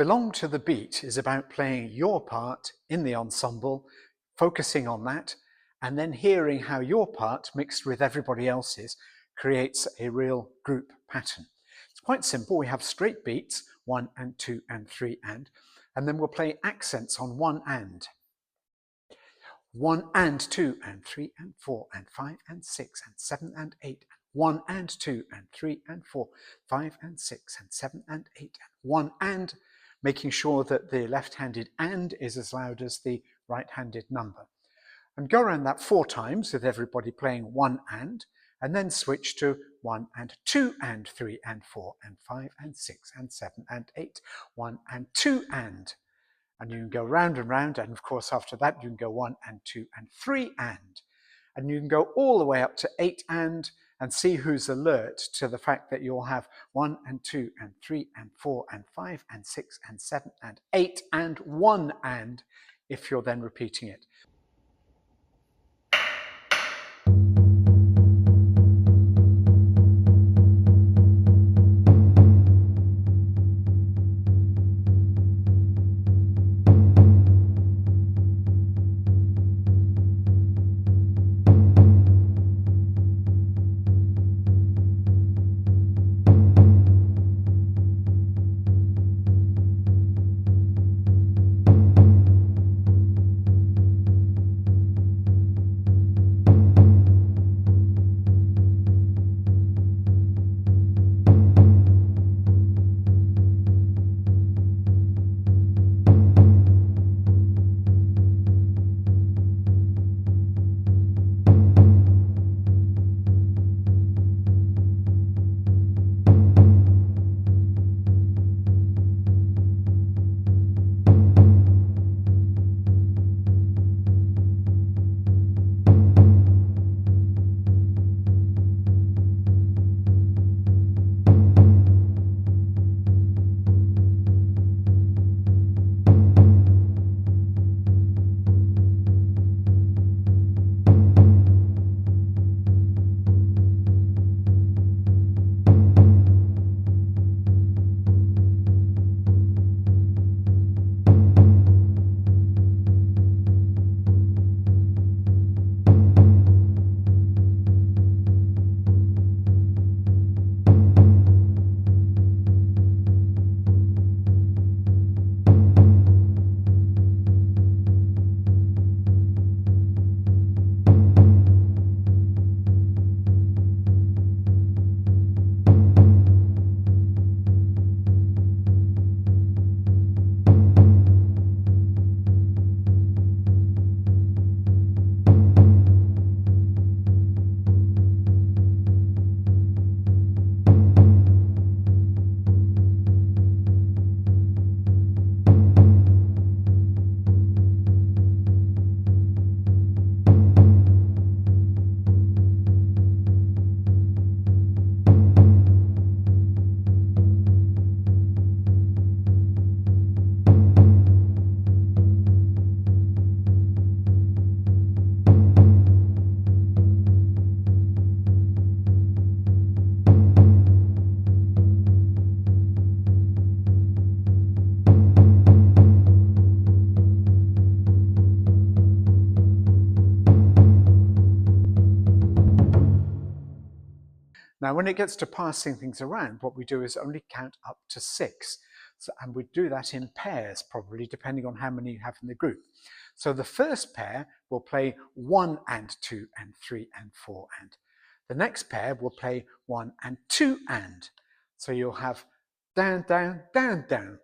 along to the beat is about playing your part in the ensemble, focusing on that, and then hearing how your part, mixed with everybody else's, creates a real group pattern. It's quite simple. We have straight beats, 1 and 2 and 3 and then we'll play accents on 1 and. 1 and 2 and 3 and 4 and 5 and 6 and 7 and 8. 1 and 2 and 3 and 4, 5 and 6 and 7 and 8 and 1 and, making sure that the left-handed and is as loud as the right-handed number. And go around that 4 times with everybody playing 1 and then switch to 1 and 2 and 3 and 4 and 5 and 6 and 7 and 8, 1 and 2 and you can go round and round, and of course after that you can go 1 and 2 and 3 and you can go all the way up to 8 and see who's alert to the fact that you'll have 1 and 2 and 3 and 4 and 5 and 6 and 7 and 8 and 1 and if you're then repeating it. Now, when it gets to passing things around, what we do is only count up to 6. And we do that in pairs, probably, depending on how many you have in the group. So the first pair will play 1 and 2 and 3 and 4 and. The next pair will play 1 and 2 and. So you'll have down, down, down, down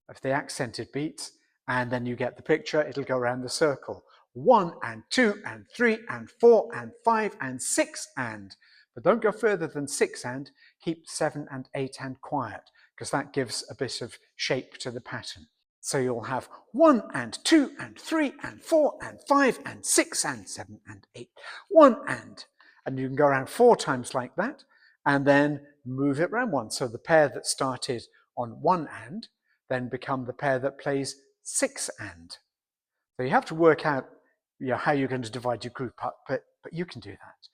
of the accented beats, and then you get the picture. It'll go around the circle. 1 and 2 and 3 and 4 and 5 and 6 and. But don't go further than 6 and, keep 7 and 8 and quiet, because that gives a bit of shape to the pattern. So you'll have 1 and 2 and 3 and 4 and 5 and 6 and 7 and 8, 1 and you can go around 4 times like that, and then move it around 1. So the pair that started on 1 and then become the pair that plays 6 and. So you have to work out how you're going to divide your group up, but you can do that.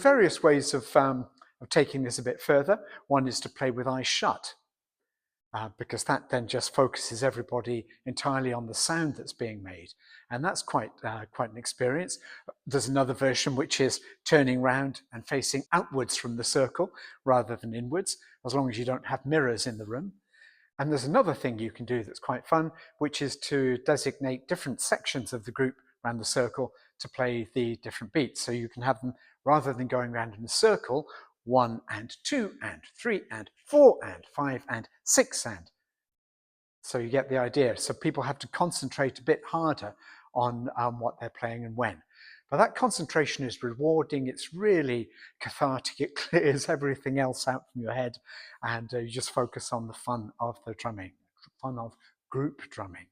various ways of taking this a bit further. One is to play with eyes shut, because that then just focuses everybody entirely on the sound that's being made. And that's quite an experience. There's another version which is turning round and facing outwards from the circle rather than inwards, as long as you don't have mirrors in the room. And there's another thing you can do that's quite fun, which is to designate different sections of the group around the circle to play the different beats. So you can have them, rather than going around in a circle, 1 and 2 and 3 and 4 and 5 and 6 and. So you get the idea. So people have to concentrate a bit harder on what they're playing and when. But that concentration is rewarding. It's really cathartic. It clears everything else out from your head, and you just focus on the fun of the drumming, fun of group drumming.